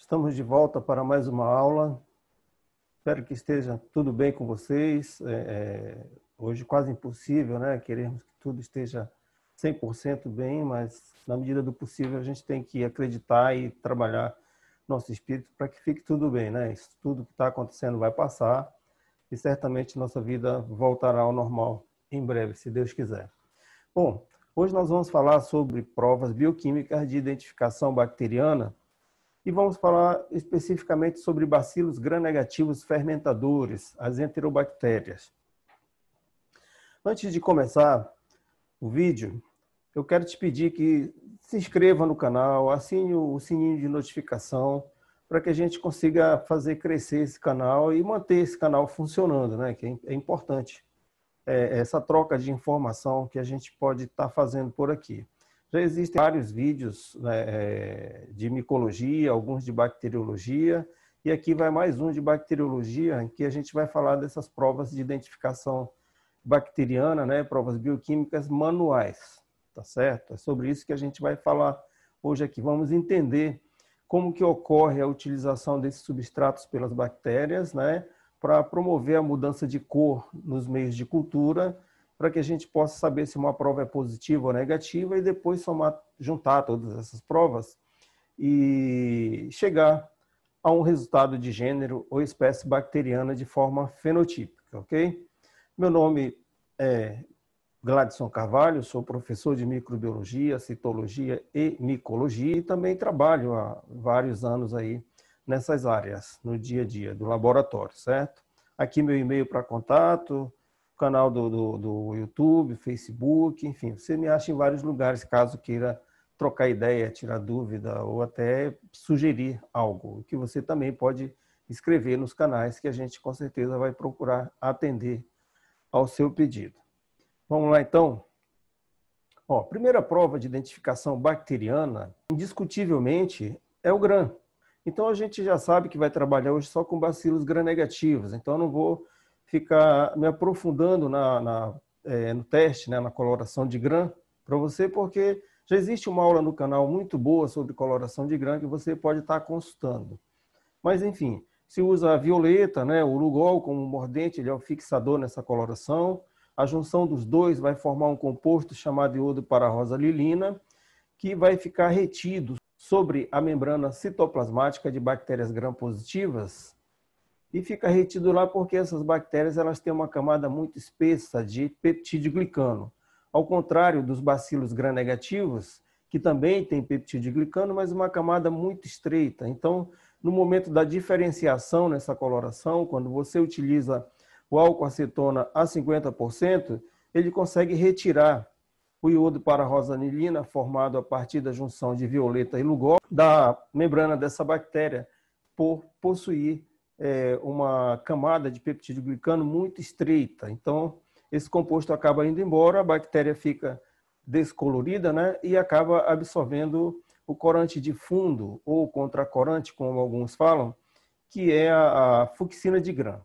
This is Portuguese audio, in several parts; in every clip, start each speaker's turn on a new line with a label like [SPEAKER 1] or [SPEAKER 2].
[SPEAKER 1] Estamos de volta para mais uma aula. Espero que esteja tudo bem com vocês. Hoje quase impossível, né? Queremos que tudo esteja 100% bem, mas na medida do possível a gente tem que acreditar e trabalhar nosso espírito para que fique tudo bem, né? Isso tudo que está acontecendo vai passar e certamente nossa vida voltará ao normal em breve, se Deus quiser. Bom, hoje nós vamos falar sobre provas bioquímicas de identificação bacteriana e vamos falar especificamente sobre bacilos gram-negativos fermentadores, as enterobactérias. Antes de começar o vídeo, eu quero te pedir que se inscreva no canal, assine o sininho de notificação, para que a gente consiga fazer crescer esse canal e manter esse canal funcionando, né? Que é importante essa troca de informação que a gente pode estar fazendo por aqui. Já existem vários vídeos, né, de micologia, alguns de bacteriologia, e aqui vai mais um de bacteriologia, em que a gente vai falar dessas provas de identificação bacteriana, né, provas bioquímicas manuais, tá certo? É sobre isso que a gente vai falar hoje aqui. Vamos entender como que ocorre a utilização desses substratos pelas bactérias, né, para promover a mudança de cor nos meios de cultura, para que a gente possa saber se uma prova é positiva ou negativa e depois juntar todas essas provas e chegar a um resultado de gênero ou espécie bacteriana de forma fenotípica, ok? Meu nome é Gladson Carvalho, sou professor de microbiologia, citologia e micologia e também trabalho há vários anos aí nessas áreas, no dia a dia do laboratório, certo? Aqui meu e-mail para contato, canal do YouTube, Facebook, enfim, você me acha em vários lugares, caso queira trocar ideia, tirar dúvida ou até sugerir algo, que você também pode escrever nos canais que a gente com certeza vai procurar atender ao seu pedido. Vamos lá então? Ó, primeira prova de identificação bacteriana, indiscutivelmente, é o Gram. Então a gente já sabe que vai trabalhar hoje só com bacilos gram-negativos, então eu não vou ficar me aprofundando no teste, né, na coloração de Gram para você, porque já existe uma aula no canal muito boa sobre coloração de Gram que você pode estar consultando. Mas, enfim, se usa a violeta, né, o Lugol como mordente, ele é o fixador nessa coloração. A junção dos dois vai formar um composto chamado iodo para-rosa-lilina, que vai ficar retido sobre a membrana citoplasmática de bactérias gram-positivas, e fica retido lá porque essas bactérias elas têm uma camada muito espessa de peptidoglicano. Ao contrário dos bacilos gram-negativos, que também tem peptidoglicano, mas uma camada muito estreita. Então, no momento da diferenciação nessa coloração, quando você utiliza o álcool acetona a 50%, ele consegue retirar o iodo para-rosanilina, formado a partir da junção de violeta e Lugol, da membrana dessa bactéria, por possuir uma camada de peptidoglicano muito estreita. Então, esse composto acaba indo embora, a bactéria fica descolorida, né, e acaba absorvendo o corante de fundo, ou contracorante, como alguns falam, que é a fucsina de Gram.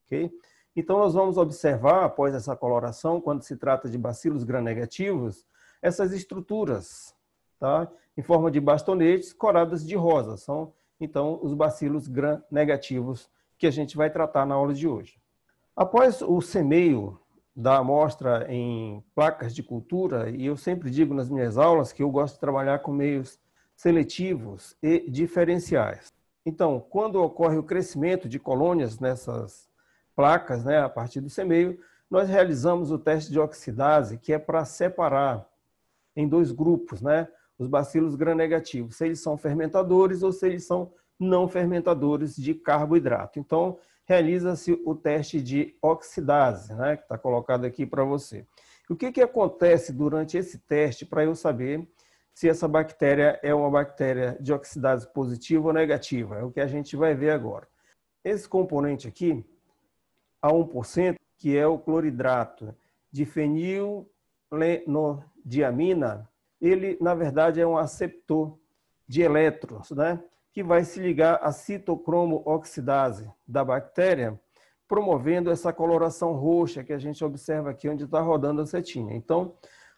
[SPEAKER 1] Okay? Então, nós vamos observar, após essa coloração, quando se trata de bacilos gram-negativos, essas estruturas, tá? Em forma de bastonetes coradas de rosa. São, então, os bacilos gram-negativos que a gente vai tratar na aula de hoje. Após o semeio da amostra em placas de cultura, e eu sempre digo nas minhas aulas que eu gosto de trabalhar com meios seletivos e diferenciais. Então, quando ocorre o crescimento de colônias nessas placas, né, a partir do semeio, nós realizamos o teste de oxidase, que é para separar em dois grupos, né, os bacilos gram-negativos, se eles são fermentadores ou se eles são não fermentadores de carboidrato. Então, realiza-se o teste de oxidase, né, que está colocado aqui para você. O que acontece durante esse teste para eu saber se essa bactéria é uma bactéria de oxidase positiva ou negativa? É o que a gente vai ver agora. Esse componente aqui, a 1%, que é o cloridrato de fenilenodiamina, ele, na verdade, é um aceptor de elétrons, né, que vai se ligar à citocromo oxidase da bactéria, promovendo essa coloração roxa que a gente observa aqui onde está rodando a setinha. Então,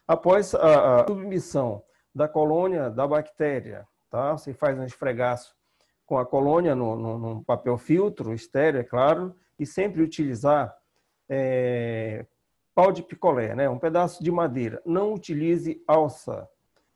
[SPEAKER 1] após a submissão da colônia da bactéria, tá, você faz um esfregaço com a colônia num papel filtro, estéreo, é claro, e sempre utilizar pau de picolé, né? Um pedaço de madeira. Não utilize alça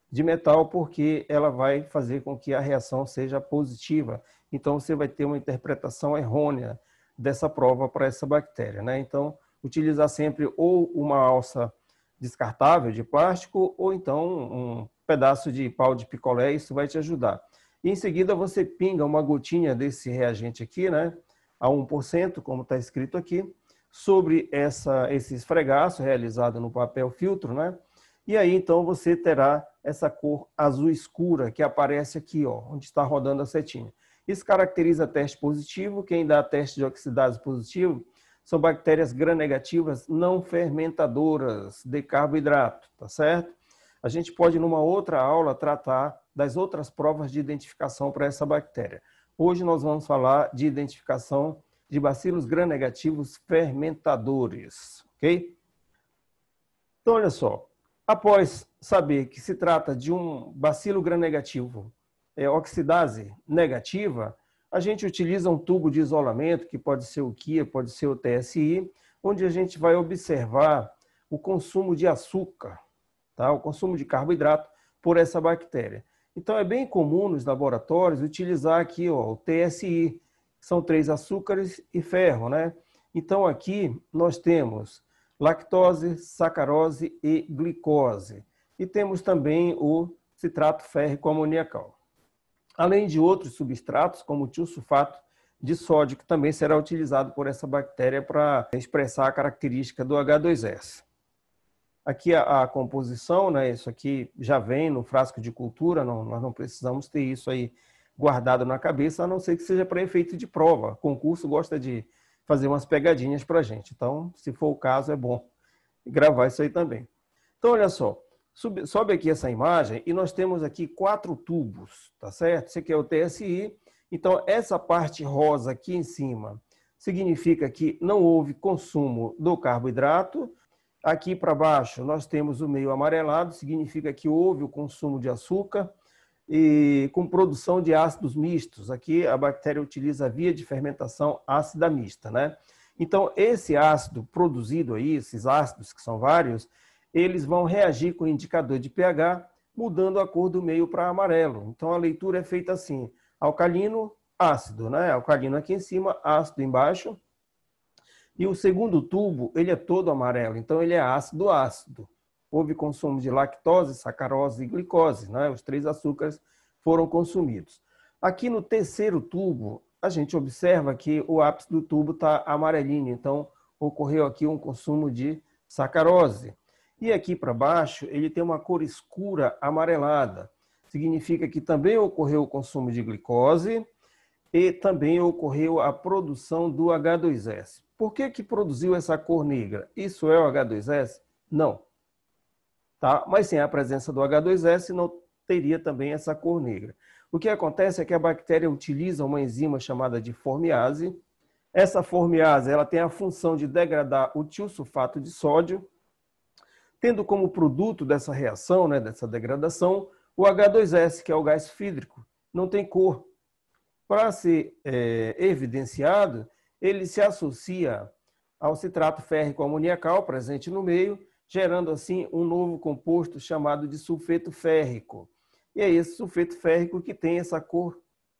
[SPEAKER 1] de metal, porque ela vai fazer com que a reação seja positiva. Então, você vai ter uma interpretação errônea dessa prova para essa bactéria, né? Então, utilizar sempre ou uma alça descartável de plástico ou então um pedaço de pau de picolé, isso vai te ajudar. E em seguida, você pinga uma gotinha desse reagente aqui, né? A 1%, como está escrito aqui, sobre esse esfregaço realizado no papel filtro, né? E aí, então, você terá essa cor azul escura que aparece aqui, ó, onde está rodando a setinha. Isso caracteriza teste positivo. Quem dá teste de oxidase positivo são bactérias gram-negativas não fermentadoras de carboidrato, tá certo? A gente pode, numa outra aula, tratar das outras provas de identificação para essa bactéria. Hoje nós vamos falar de identificação de bacilos gram-negativos fermentadores, ok? Então, olha só. Após saber que se trata de um bacilo gram-negativo oxidase negativa, a gente utiliza um tubo de isolamento, que pode ser o QIA, pode ser o TSI, onde a gente vai observar o consumo de açúcar, tá? O consumo de carboidrato por essa bactéria. Então, é bem comum nos laboratórios utilizar aqui, ó, o TSI, que são 3 açúcares e ferro, né? Então, aqui nós temos lactose, sacarose e glicose. E temos também o citrato férrico amoniacal. Além de outros substratos, como o tiosulfato de sódio, que também será utilizado por essa bactéria para expressar a característica do H2S. Aqui a composição, né? Isso aqui já vem no frasco de cultura, nós não precisamos ter isso aí guardado na cabeça, a não ser que seja para efeito de prova. O concurso gosta de fazer umas pegadinhas para a gente. Então, se for o caso, é bom gravar isso aí também. Então, olha só. Sobe aqui essa imagem e nós temos aqui 4 tubos, tá certo? Esse aqui é o TSI. Então, essa parte rosa aqui em cima significa que não houve consumo do carboidrato. Aqui para baixo nós temos o meio amarelado, significa que houve o consumo de açúcar e com produção de ácidos mistos. Aqui a bactéria utiliza a via de fermentação ácida mista, né? Então, esse ácido produzido aí, esses ácidos que são vários, eles vão reagir com o indicador de pH, mudando a cor do meio para amarelo. Então, a leitura é feita assim: alcalino, ácido, né? Alcalino aqui em cima, ácido embaixo. E o segundo tubo, ele é todo amarelo, então ele é ácido-ácido. Houve consumo de lactose, sacarose e glicose, né? Os 3 açúcares foram consumidos. Aqui no terceiro tubo, a gente observa que o ápice do tubo está amarelinho, então ocorreu aqui um consumo de sacarose. E aqui para baixo, ele tem uma cor escura amarelada. Significa que também ocorreu o consumo de glicose e também ocorreu a produção do H2S. Por que produziu essa cor negra? Isso é o H2S? Não. Tá? Mas sem a presença do H2S, não teria também essa cor negra. O que acontece é que a bactéria utiliza uma enzima chamada de formiase. Essa formiase ela tem a função de degradar o tiosulfato de sódio, tendo como produto dessa reação, né, dessa degradação, o H2S, que é o gás fídrico. Não tem cor. Para ser evidenciado, ele se associa ao citrato férrico amoniacal presente no meio, gerando assim um novo composto chamado de sulfeto férrico. E é esse sulfeto férrico que tem essa cor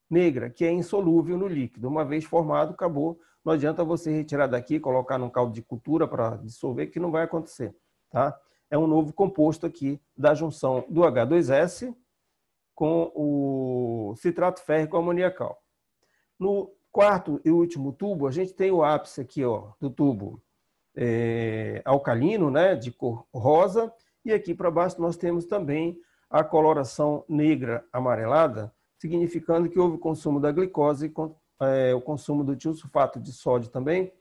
[SPEAKER 1] negra, que é insolúvel no líquido. Uma vez formado, acabou. Não adianta você retirar daqui, colocar num caldo de cultura para dissolver, que não vai acontecer. Tá? É um novo composto aqui da junção do H2S com o citrato férrico amoniacal. No quarto e último tubo, a gente tem o ápice aqui, ó, do tubo alcalino, né, de cor rosa, e aqui para baixo nós temos também a coloração negra amarelada, significando que houve consumo da glicose, o consumo do tiosulfato de sódio também,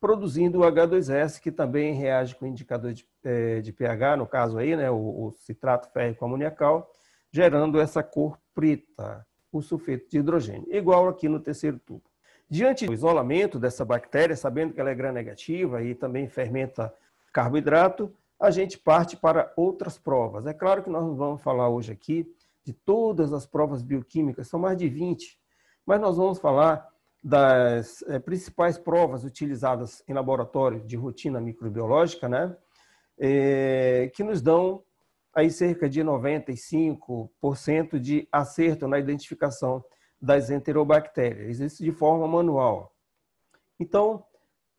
[SPEAKER 1] produzindo o H2S, que também reage com o indicador de pH, no caso aí, né, o citrato férrico amoniacal, gerando essa cor preta, o sulfeto de hidrogênio, igual aqui no terceiro tubo. Diante do isolamento dessa bactéria, sabendo que ela é gram-negativa e também fermenta carboidrato, a gente parte para outras provas. É claro que nós não vamos falar hoje aqui de todas as provas bioquímicas, são mais de 20, Mas nós vamos falar das principais provas utilizadas em laboratório de rotina microbiológica, né? Que nos dão aí cerca de 95% de acerto na identificação das enterobactérias, isso de forma manual. Então,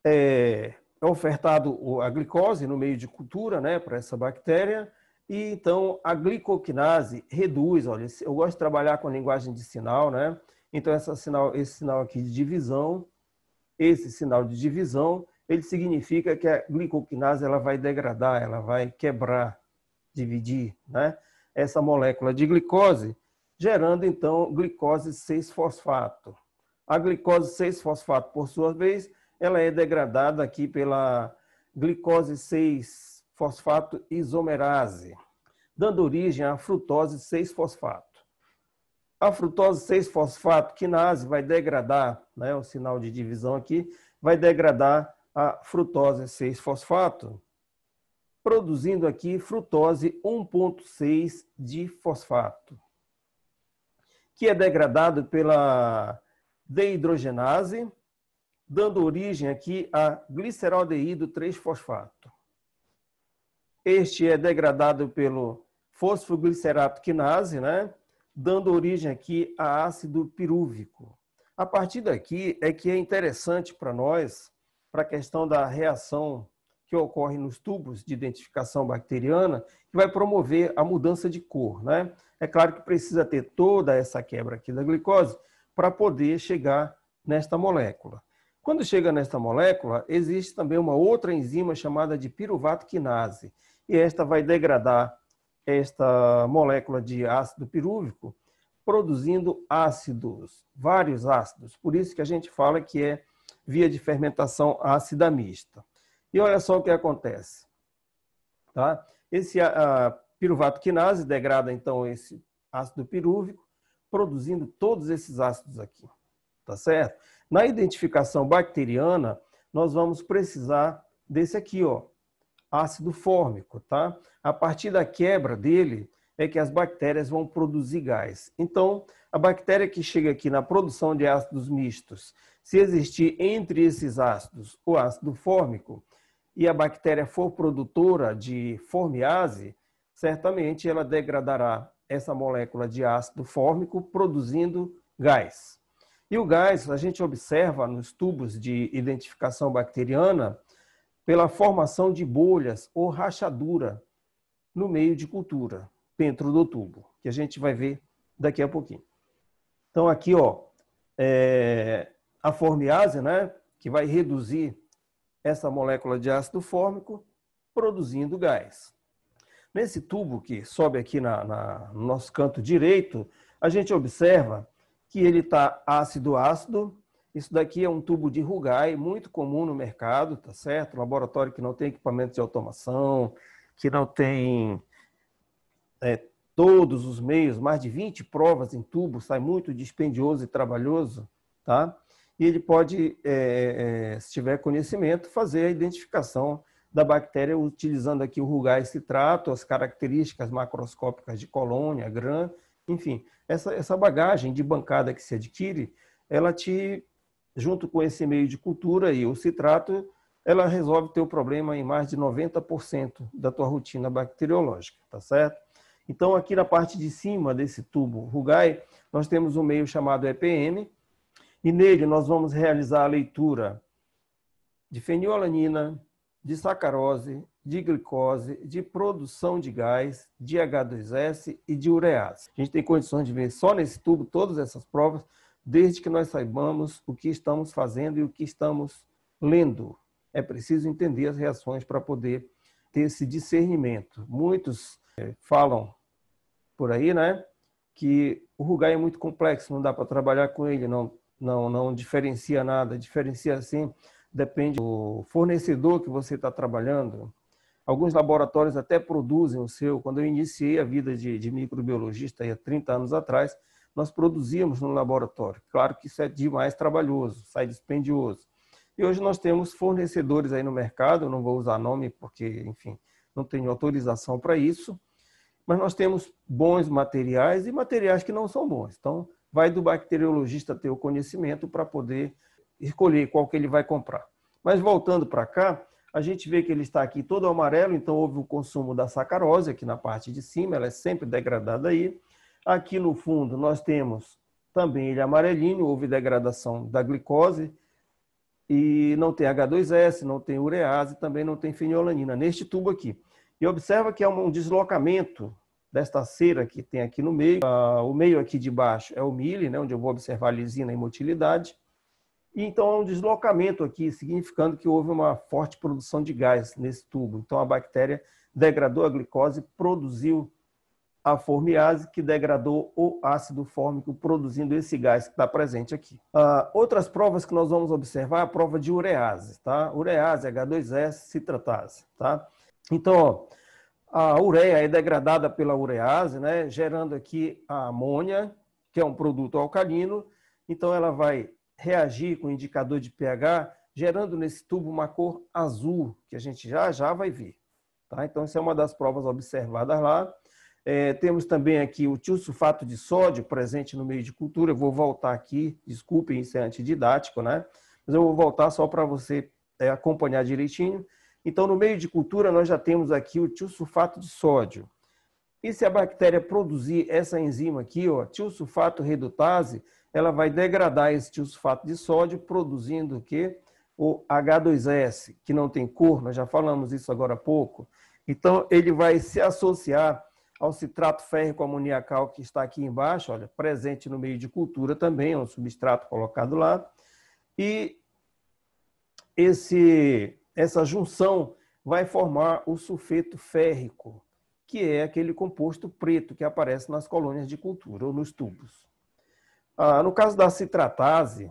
[SPEAKER 1] é ofertado a glicose no meio de cultura, né, para essa bactéria, e então a glicoquinase reduz, olha, eu gosto de trabalhar com a linguagem de sinal, né? Então esse sinal aqui de divisão, esse sinal de divisão, ele significa que a glicoquinase ela vai degradar, ela vai quebrar, dividir, né, essa molécula de glicose, gerando então glicose 6-fosfato. A glicose 6-fosfato, por sua vez, ela é degradada aqui pela glicose 6-fosfato isomerase, dando origem à frutose 6-fosfato. A frutose 6-fosfato quinase vai degradar, né, o sinal de divisão aqui, vai degradar a frutose 6-fosfato, produzindo aqui frutose 1,6 de fosfato, que é degradado pela deidrogenase, dando origem aqui a gliceraldeído 3-fosfato. Este é degradado pelo fosfoglicerato quinase, né, dando origem aqui a ácido pirúvico. A partir daqui é que é interessante para nós, para a questão da reação que ocorre nos tubos de identificação bacteriana, que vai promover a mudança de cor, né? É claro que precisa ter toda essa quebra aqui da glicose para poder chegar nesta molécula. Quando chega nesta molécula, existe também uma outra enzima chamada de piruvato quinase, e esta vai degradar esta molécula de ácido pirúvico, produzindo ácidos, vários ácidos. Por isso que a gente fala que é via de fermentação ácida mista. E olha só o que acontece. Tá? Esse piruvato quinase degrada, então, esse ácido pirúvico, produzindo todos esses ácidos aqui. Tá certo? Na identificação bacteriana, nós vamos precisar desse aqui, ó, ácido fórmico, tá? A partir da quebra dele é que as bactérias vão produzir gás. Então, a bactéria que chega aqui na produção de ácidos mistos, se existir entre esses ácidos o ácido fórmico e a bactéria for produtora de formiase, certamente ela degradará essa molécula de ácido fórmico produzindo gás. E o gás, a gente observa nos tubos de identificação bacteriana pela formação de bolhas ou rachadura no meio de cultura, dentro do tubo, que a gente vai ver daqui a pouquinho. Então aqui, ó, a formiase, né, que vai reduzir essa molécula de ácido fórmico, produzindo gás. Nesse tubo que sobe aqui no nosso canto direito, a gente observa que ele está ácido-ácido. Isso daqui é um tubo de Rugai, muito comum no mercado, tá certo? Laboratório que não tem equipamento de automação, que não tem todos os meios, mais de 20 provas em tubo, sai muito dispendioso e trabalhoso, tá? E ele pode, se tiver conhecimento, fazer a identificação da bactéria utilizando aqui o Rugai citrato, as características macroscópicas de colônia, gram, enfim, essa bagagem de bancada que se adquire, ela junto com esse meio de cultura e o citrato, ela resolve teu problema em mais de 90% da tua rotina bacteriológica, tá certo? Então, aqui na parte de cima desse tubo Rugai, nós temos um meio chamado EPM, e nele nós vamos realizar a leitura de fenilalanina, de sacarose, de glicose, de produção de gás, de H2S e de urease. A gente tem condições de ver só nesse tubo todas essas provas, desde que nós saibamos o que estamos fazendo e o que estamos lendo. É preciso entender as reações para poder ter esse discernimento. Muitos falam por aí, né, que o Rugai é muito complexo, não dá para trabalhar com ele, não diferencia nada, diferencia assim, depende do fornecedor que você está trabalhando. Alguns laboratórios até produzem o seu. Quando eu iniciei a vida de microbiologista há 30 anos atrás, nós produzíamos no laboratório. Claro que isso é demais trabalhoso, sai dispendioso. E hoje nós temos fornecedores aí no mercado, eu não vou usar nome porque, enfim, não tenho autorização para isso, mas nós temos bons materiais e materiais que não são bons. Então, vai do bacteriologista ter o conhecimento para poder escolher qual que ele vai comprar. Mas voltando para cá, a gente vê que ele está aqui todo amarelo, então houve o consumo da sacarose aqui na parte de cima, ela é sempre degradada aí. Aqui no fundo nós temos também ele amarelinho, houve degradação da glicose, e não tem H2S, não tem urease, também não tem fenilalanina neste tubo aqui. E observa que é um deslocamento desta cera que tem aqui no meio. O meio aqui de baixo é o mili, né, onde eu vou observar a lisina e motilidade. E então é um deslocamento aqui, significando que houve uma forte produção de gás nesse tubo. Então a bactéria degradou a glicose, produziu a formiase, que degradou o ácido fórmico, produzindo esse gás que está presente aqui. Outras provas que nós vamos observar, a prova de urease, tá? Urease, H2S, citratase, tá? Então, ó, a ureia é degradada pela urease, né? Gerando aqui a amônia, que é um produto alcalino. Então, ela vai reagir com o indicador de pH, gerando nesse tubo uma cor azul, que a gente já vai ver, tá? Então, essa é uma das provas observadas lá. Temos também aqui o tiosulfato de sódio presente no meio de cultura. Eu vou voltar aqui, desculpem, isso é antididático, né? Mas eu vou voltar só para você acompanhar direitinho. Então, no meio de cultura, nós já temos aqui o tiosulfato de sódio. E se a bactéria produzir essa enzima aqui, ó, tiosulfato redutase, ela vai degradar esse tiosulfato de sódio, produzindo o quê? O H2S, que não tem cor, nós já falamos isso agora há pouco. Então, ele vai se associar ao citrato férrico amoniacal que está aqui embaixo, olha, presente no meio de cultura também, é um substrato colocado lá. E essa junção vai formar o sulfeto férrico, que é aquele composto preto que aparece nas colônias de cultura ou nos tubos. No caso da citratase,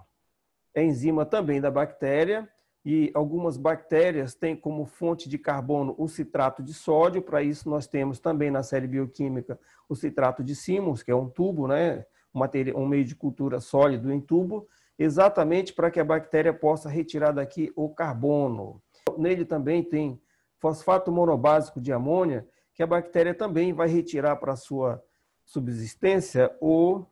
[SPEAKER 1] é enzima também da bactéria, e algumas bactérias têm como fonte de carbono o citrato de sódio. Para isso, nós temos também na série bioquímica o citrato de Simmons, que é um tubo, né? Um meio de cultura sólido em tubo, exatamente para que a bactéria possa retirar daqui o carbono. Nele também tem fosfato monobásico de amônia, que a bactéria também vai retirar para a sua subsistência o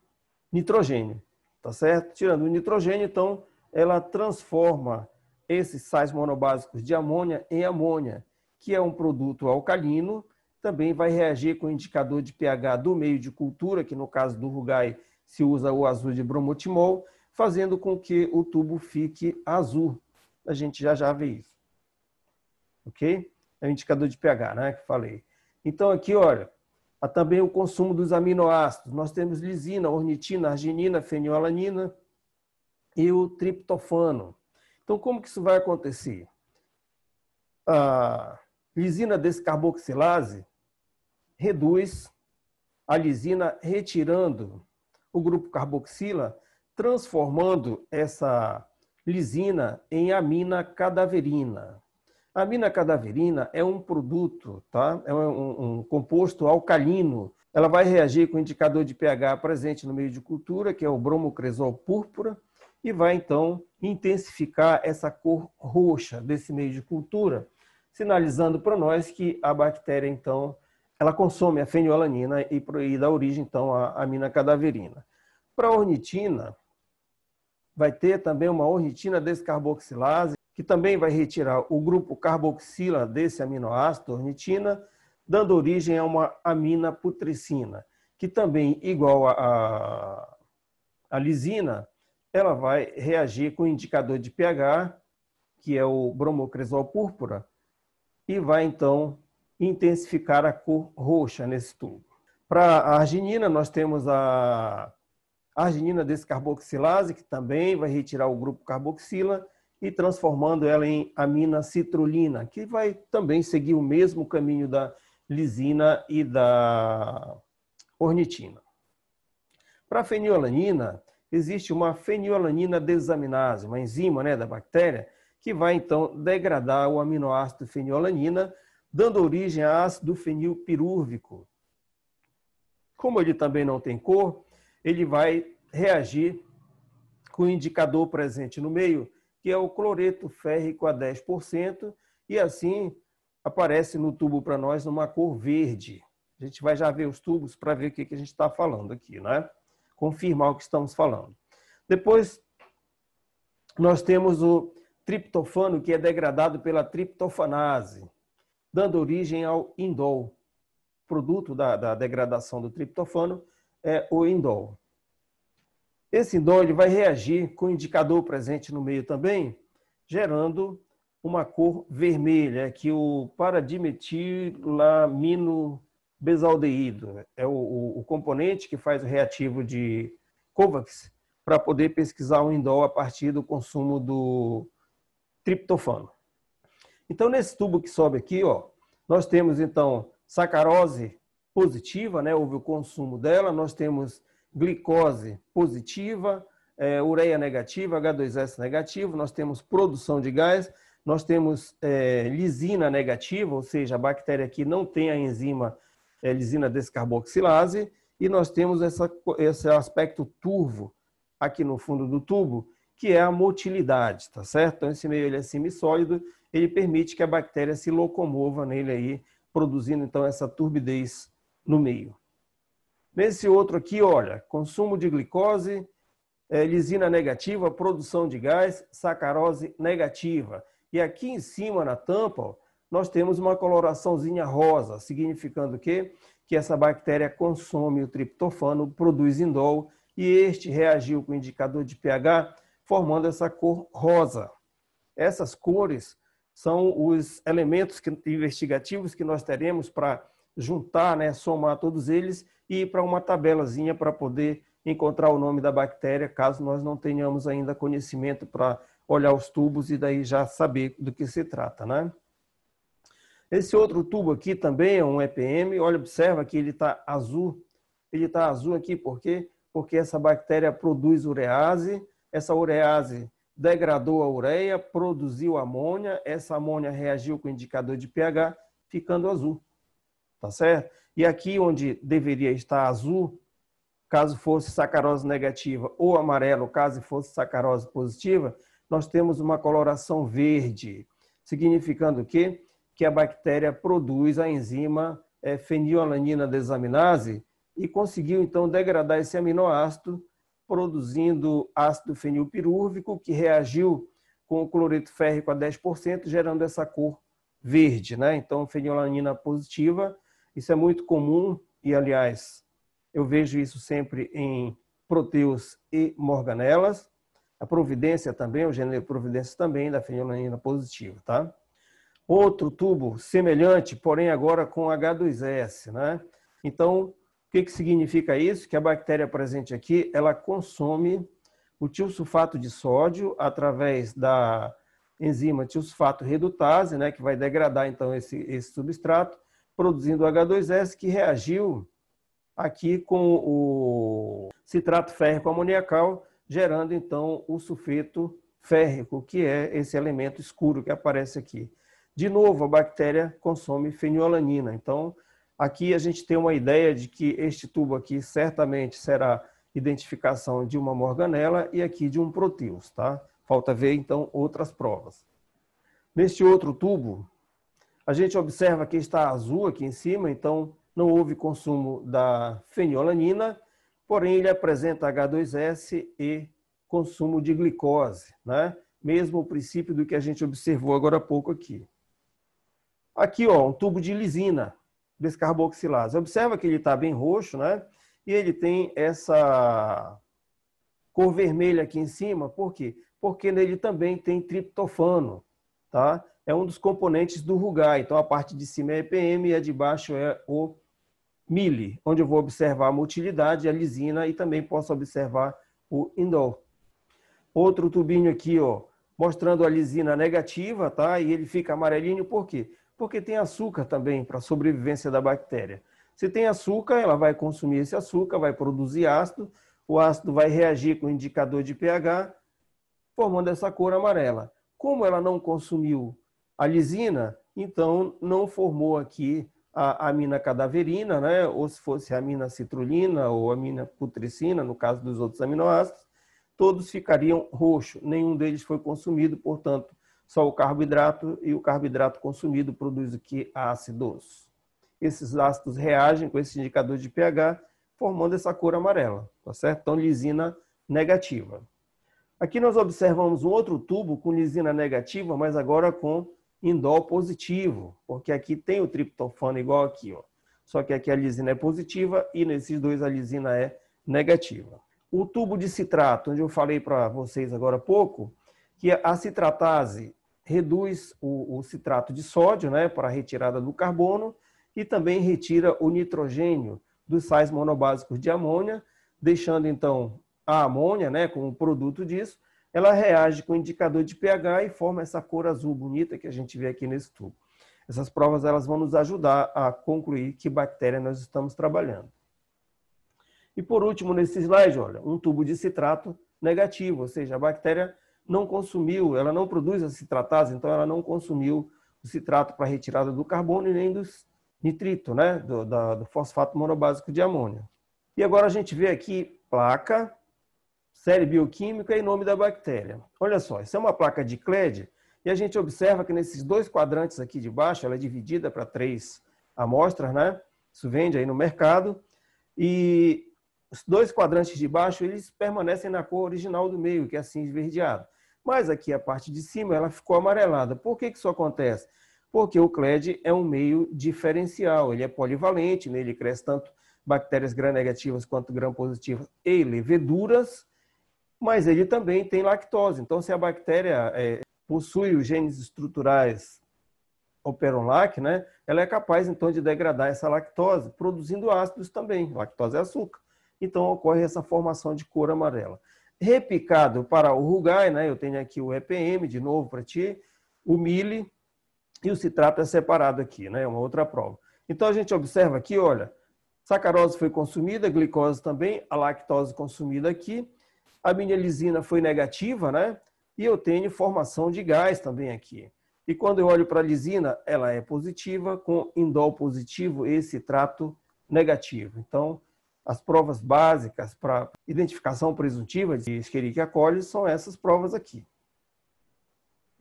[SPEAKER 1] nitrogênio, tá certo? Tirando o nitrogênio, então, ela transforma esses sais monobásicos de amônia em amônia, que é um produto alcalino, também vai reagir com o indicador de pH do meio de cultura, que no caso do rugai se usa o azul de bromotimol, fazendo com que o tubo fique azul. A gente já vê isso. Ok? É o indicador de pH, né, que falei. Então aqui, olha, há também o consumo dos aminoácidos. Nós temos lisina, ornitina, arginina, fenilalanina e o triptofano. Então, como que isso vai acontecer? A lisina descarboxilase reduz a lisina retirando o grupo carboxila, transformando essa lisina em amina cadaverina. A amina cadaverina é um produto, tá? É um composto alcalino. Ela vai reagir com o indicador de pH presente no meio de cultura, que é o bromocresol púrpura, e vai, então, intensificar essa cor roxa desse meio de cultura, sinalizando para nós que a bactéria, então, ela consome a fenilalanina e dá origem, então, à amina cadaverina. Para a ornitina, vai ter também uma ornitina descarboxilase, que também vai retirar o grupo carboxila desse aminoácido, ornitina, dando origem a uma amina putricina, que também, igual a lisina, ela vai reagir com o indicador de pH, que é o bromocresol púrpura, e vai, então, intensificar a cor roxa nesse tubo. Para a arginina, nós temos a arginina descarboxilase, que também vai retirar o grupo carboxila e transformando ela em amina citrulina, que vai também seguir o mesmo caminho da lisina e da ornitina. Para a fenilalanina, existe uma fenilalanina desaminase, uma enzima, né, da bactéria, que vai, então, degradar o aminoácido fenilalanina, dando origem a ácido fenilpirúvico. Como ele também não tem cor, ele vai reagir com o indicador presente no meio, que é o cloreto férrico a 10%, e assim aparece no tubo para nós numa cor verde. A gente vai já ver os tubos para ver o que a gente está falando aqui, né? confirmar o que estamos falando. Depois, nós temos o triptofano, que é degradado pela triptofanase, dando origem ao indol. Produto da degradação do triptofano é o indol. Esse indol ele vai reagir com o indicador presente no meio também, gerando uma cor vermelha, que é o paradimetilaminobesaldeído. É o componente que faz o reativo de Kovacs para poder pesquisar o indol a partir do consumo do triptofano. Então, nesse tubo que sobe aqui, ó, nós temos, então, sacarose positiva, né? Houve o consumo dela, nós temos glicose positiva, ureia negativa, H2S negativo, nós temos produção de gás, nós temos lisina negativa, ou seja, a bactéria aqui não tem a enzima lisina descarboxilase, e nós temos esse aspecto turvo aqui no fundo do tubo, que é a motilidade, tá certo? Então, esse meio ele é semissólido, ele permite que a bactéria se locomova nele aí, produzindo então essa turbidez no meio. Nesse outro aqui, olha, consumo de glicose, lisina negativa, produção de gás, sacarose negativa. E aqui em cima, na tampa, ó, nós temos uma coloraçãozinha rosa, significando o quê? Que essa bactéria consome o triptofano, produz indol, e este reagiu com o indicador de pH, formando essa cor rosa. Essas cores são os elementos investigativos que nós teremos para juntar, né, somar todos eles e ir para uma tabelazinha para poder encontrar o nome da bactéria, caso nós não tenhamos ainda conhecimento para olhar os tubos e daí já saber do que se trata, né? Esse outro tubo aqui também é um EPM. Olha, observa que ele está azul. Ele está azul aqui por quê? Porque essa bactéria produz urease. Essa urease degradou a ureia, produziu amônia. Essa amônia reagiu com o indicador de pH, ficando azul. Tá certo? E aqui onde deveria estar azul, caso fosse sacarose negativa, ou amarelo, caso fosse sacarose positiva, nós temos uma coloração verde, significando o quê? Que a bactéria produz a enzima fenilalanina desaminase e conseguiu, então, degradar esse aminoácido, produzindo ácido fenilpirúvico, que reagiu com o cloreto férrico a 10%, gerando essa cor verde, né? Então, fenilalanina positiva, isso é muito comum e, aliás, eu vejo isso sempre em proteus e morganelas. A providência também, o gênero providência também da fenilalanina positiva, tá? Outro tubo semelhante, porém agora com H2S, né? Então, o que significa isso? Que a bactéria presente aqui, ela consome o tiosulfato de sódio através da enzima tiosulfato redutase, né? Que vai degradar então esse substrato, produzindo H2S, que reagiu aqui com o citrato férrico amoniacal, gerando então o sulfeto férrico, que é esse elemento escuro que aparece aqui. De novo, a bactéria consome fenilalanina. Então, aqui a gente tem uma ideia de que este tubo aqui certamente será identificação de uma morganela e aqui de um proteus, tá? Falta ver, então, outras provas. Neste outro tubo, a gente observa que está azul aqui em cima, então não houve consumo da fenilalanina, porém ele apresenta H2S e consumo de glicose, né? Mesmo o princípio do que a gente observou agora há pouco aqui. Aqui, ó, um tubo de lisina descarboxilase. Observa que ele está bem roxo, né? E ele tem essa cor vermelha aqui em cima. Por quê? Porque nele também tem triptofano, tá? É um dos componentes do rugai. Então, a parte de cima é EPM e a de baixo é o mili, onde eu vou observar a motilidade, a lisina e também posso observar o indol. Outro tubinho aqui, ó, mostrando a lisina negativa, tá? E ele fica amarelinho, por quê? Porque tem açúcar também para a sobrevivência da bactéria. Se tem açúcar, ela vai consumir esse açúcar, vai produzir ácido, o ácido vai reagir com o indicador de pH, formando essa cor amarela. Como ela não consumiu a lisina, então não formou aqui a amina cadaverina, né? Ou se fosse a amina citrulina ou amina putricina, no caso dos outros aminoácidos, todos ficariam roxos, nenhum deles foi consumido, portanto, só o carboidrato, e o carboidrato consumido produz aqui ácidos. Esses ácidos reagem com esse indicador de pH, formando essa cor amarela, tá certo? Então, lisina negativa. Aqui nós observamos um outro tubo com lisina negativa, mas agora com indol positivo, porque aqui tem o triptofano igual aqui, ó. Só que aqui a lisina é positiva e nesses dois a lisina é negativa. O tubo de citrato, onde eu falei para vocês agora há pouco, que a citratase reduz o citrato de sódio, né, para a retirada do carbono e também retira o nitrogênio dos sais monobásicos de amônia, deixando então a amônia, né, como produto disso, ela reage com o indicador de pH e forma essa cor azul bonita que a gente vê aqui nesse tubo. Essas provas elas vão nos ajudar a concluir que bactéria nós estamos trabalhando. E por último, nesse slide, olha, um tubo de citrato negativo, ou seja, a bactéria não consumiu, ela não produz a citratase, então ela não consumiu o citrato para retirada do carbono e nem dos nitrito, né, do fosfato monobásico de amônia. E agora a gente vê aqui placa, série bioquímica e nome da bactéria. Olha só, isso é uma placa de Clade e a gente observa que nesses dois quadrantes aqui de baixo, ela é dividida para 3 amostras, né? Isso vende aí no mercado. E os dois quadrantes de baixo, eles permanecem na cor original do meio, que é assim esverdeado. Mas aqui a parte de cima, ela ficou amarelada. Por que isso acontece? Porque o Clade é um meio diferencial, ele é polivalente, nele cresce tanto bactérias gram-negativas quanto gram-positivas e leveduras, mas ele também tem lactose. Então, se a bactéria possui os genes estruturais Operon-Lac, né, ela é capaz, então, de degradar essa lactose, produzindo ácidos também. Lactose é açúcar. Então, ocorre essa formação de cor amarela. Repicado para o rugai, né, eu tenho aqui o EPM, de novo para ti, o mili, e o citrato é separado aqui, né, uma outra prova. Então, a gente observa aqui, olha, sacarose foi consumida, glicose também, a lactose consumida aqui, a minha lisina foi negativa, né? E eu tenho formação de gás também aqui. E quando eu olho para a lisina, ela é positiva, com indol positivo e citrato negativo. Então, as provas básicas para identificação presuntiva de Escherichia coli são essas provas aqui.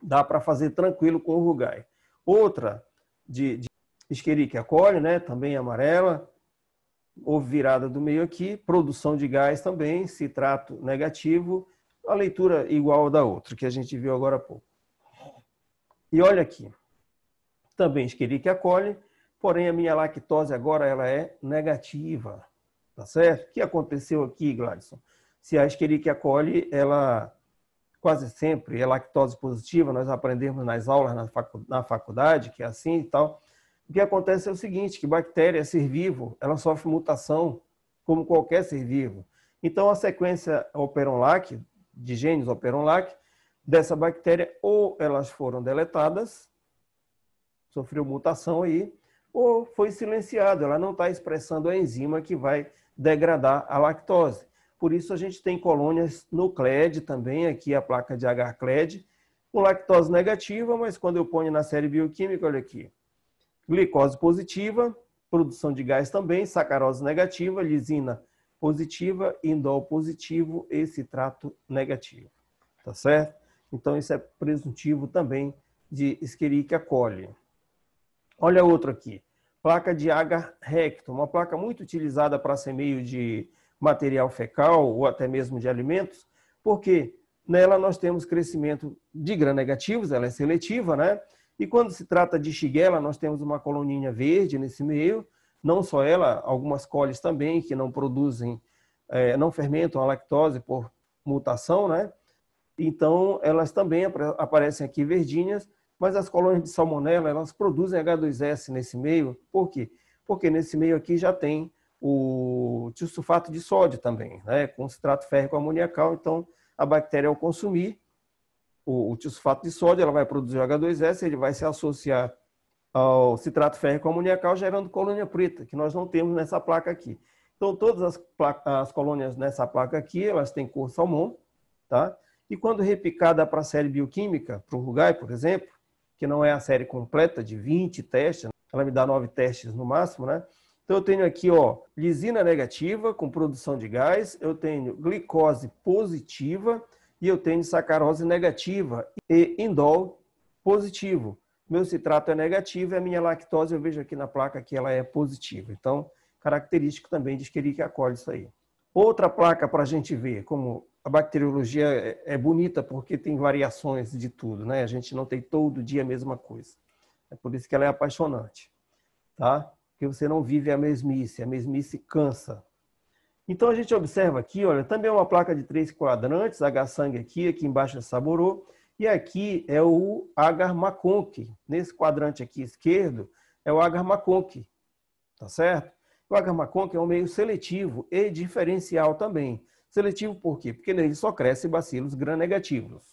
[SPEAKER 1] Dá para fazer tranquilo com o rugai. Outra de Escherichia coli, né? Também amarela. Houve virada do meio aqui, produção de gás também, citrato negativo, a leitura igual da outra, que a gente viu agora há pouco. E olha aqui, também Escherichia coli, porém a minha lactose agora ela é negativa, tá certo? O que aconteceu aqui, Gladson? Se a Escherichia coli, ela quase sempre é lactose positiva, nós aprendemos nas aulas na faculdade, que é assim e tal. O que acontece é o seguinte, que bactéria, ser vivo, ela sofre mutação, como qualquer ser vivo. Então, a sequência Operon-Lac, de genes Operon-Lac, dessa bactéria, ou elas foram deletadas, sofreu mutação aí, ou foi silenciado, ela não está expressando a enzima que vai degradar a lactose. Por isso, a gente tem colônias no Clade também, aqui a placa de H-Clade, com lactose negativa, mas quando eu ponho na série bioquímica, olha aqui, glicose positiva, produção de gás também, sacarose negativa, lisina positiva, indol positivo e citrato negativo. Tá certo? Então, isso é presuntivo também de Escherichia coli. Olha outro aqui. Placa de agar recto, uma placa muito utilizada para semeio de material fecal ou até mesmo de alimentos, porque nela nós temos crescimento de gram-negativos, ela é seletiva, né? E quando se trata de Shigella, nós temos uma coloninha verde nesse meio, não só ela, algumas colis também, que não produzem, não fermentam a lactose por mutação, né? Então, elas também aparecem aqui verdinhas, mas as colônias de salmonela, elas produzem H2S nesse meio. Por quê? Porque nesse meio aqui já tem o tiosulfato de sódio também, né? Com citrato férrico amoniacal, então a bactéria ao consumir o tiosulfato de sódio, ela vai produzir o H2S, ele vai se associar ao citrato férrico amoniacal, gerando colônia preta, que nós não temos nessa placa aqui. Então, todas as colônias nessa placa aqui, elas têm cor salmão, tá? E quando repicada para a série bioquímica, para o rugai, por exemplo, que não é a série completa de 20 testes, ela me dá 9 testes no máximo, né? Então, eu tenho aqui, ó, lisina negativa, com produção de gás, eu tenho glicose positiva, e eu tenho sacarose negativa e indol positivo. Meu citrato é negativo e a minha lactose, eu vejo aqui na placa que ela é positiva. Então, característico também de Escherichia coli isso aí. Outra placa para a gente ver como a bacteriologia é bonita porque tem variações de tudo, né? A gente não tem todo dia a mesma coisa. É por isso que ela é apaixonante, tá? Porque você não vive a mesmice cansa. Então a gente observa aqui, olha, também é uma placa de 3 quadrantes, H-sangue aqui embaixo é Saborô, e aqui é o Agar McConkie. Nesse quadrante aqui esquerdo é o Agar McConkie, tá certo? O Agar McConkie é um meio seletivo e diferencial também. Seletivo por quê? Porque nele só cresce bacilos gram-negativos,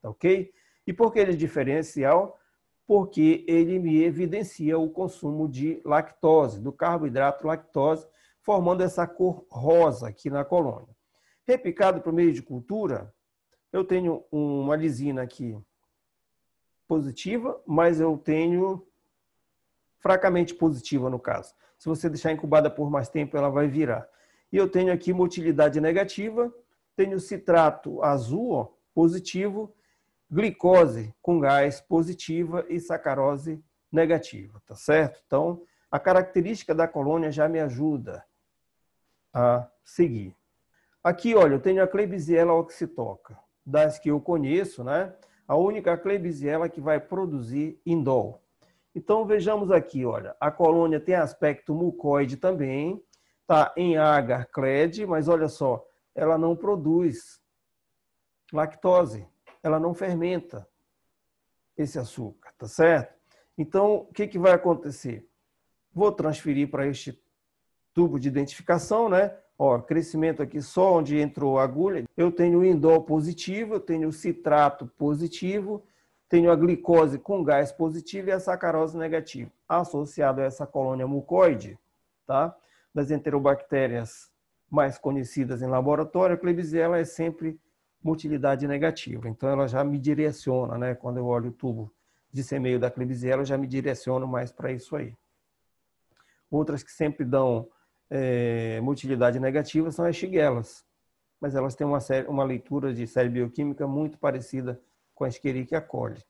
[SPEAKER 1] tá ok? E por que ele é diferencial? Porque ele me evidencia o consumo de lactose, do carboidrato lactose, formando essa cor rosa aqui na colônia. Replicado para o meio de cultura, eu tenho uma lisina aqui positiva, mas eu tenho fracamente positiva no caso. Se você deixar incubada por mais tempo, ela vai virar. E eu tenho aqui motilidade negativa, tenho citrato azul, ó, positivo, glicose com gás positiva e sacarose negativa, tá certo? Então, a característica da colônia já me ajuda a seguir. Aqui, olha, eu tenho a Klebsiella oxytoca, das que eu conheço, né? A única Klebsiella que vai produzir indol. Então, vejamos aqui, olha, a colônia tem aspecto mucoide também, tá em agar cled, mas olha só, ela não produz lactose, ela não fermenta esse açúcar, tá certo? Então, o que vai acontecer? Vou transferir para este tubo de identificação, né? Ó, crescimento aqui só onde entrou a agulha. Eu tenho o indol positivo, eu tenho o citrato positivo, tenho a glicose com gás positivo e a sacarose negativa, associado a essa colônia mucoide, tá? Das enterobactérias mais conhecidas em laboratório, a Klebsiella é sempre motilidade negativa. Então, ela já me direciona, né? Quando eu olho o tubo de semeio da Klebsiella, já me direciono mais para isso aí. Outras que sempre dão motilidade negativa são as shigellas, mas elas têm uma leitura de série bioquímica muito parecida com a Escherichia coli.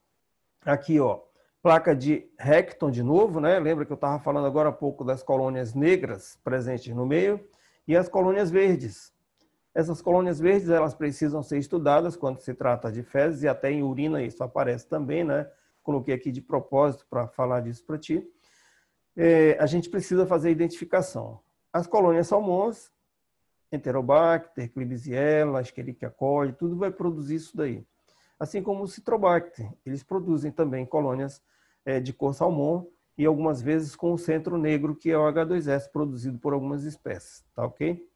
[SPEAKER 1] Aqui, ó, placa de Hecton de novo, né? Lembra que eu estava falando agora há pouco das colônias negras presentes no meio e as colônias verdes. Essas colônias verdes, elas precisam ser estudadas quando se trata de fezes e até em urina isso aparece também, né? Coloquei aqui de propósito para falar disso para ti. A gente precisa fazer a identificação. As colônias salmões, Enterobacter, Klebsiella, Escherichia coli, tudo vai produzir isso daí. Assim como o Citrobacter, eles produzem também colônias de cor salmão e algumas vezes com o centro negro, que é o H2S, produzido por algumas espécies, tá ok?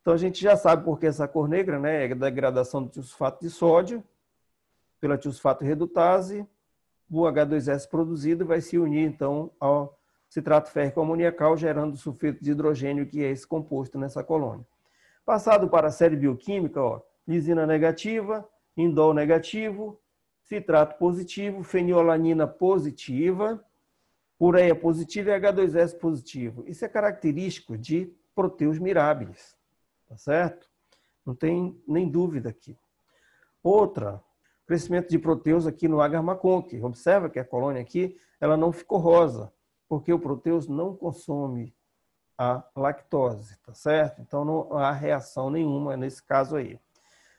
[SPEAKER 1] Então a gente já sabe por que essa cor negra, né? É da degradação do tiosulfato de sódio pela tiosulfato redutase, o H2S produzido vai se unir então ao citrato férrico amoniacal, gerando sulfeto de hidrogênio, que é esse composto nessa colônia. Passado para a série bioquímica, ó, lisina negativa, indol negativo, citrato positivo, fenilalanina positiva, ureia positiva e H2S positivo. Isso é característico de Proteus mirabilis, tá certo? Não tem nem dúvida aqui. Outra, crescimento de Proteus aqui no Agar McConkie. Observa que a colônia aqui, ela não ficou rosa, porque o Proteus não consome a lactose, tá certo? Então não há reação nenhuma nesse caso aí.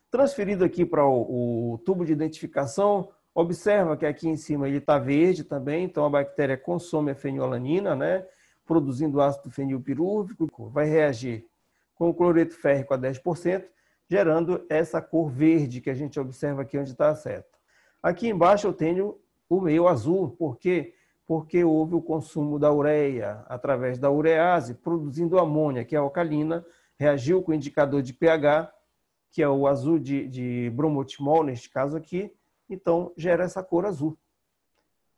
[SPEAKER 1] Transferido aqui para o tubo de identificação, observa que aqui em cima ele está verde também, então a bactéria consome a fenilalanina, né? Produzindo ácido fenilpirúvico, vai reagir com o cloreto férrico a 10%, gerando essa cor verde que a gente observa aqui onde está a seta. Aqui embaixo eu tenho o meio azul, por quê? Porque houve o consumo da ureia através da urease, produzindo amônia, que é alcalina, reagiu com o indicador de pH, que é o azul de bromotimol, neste caso aqui, então gera essa cor azul.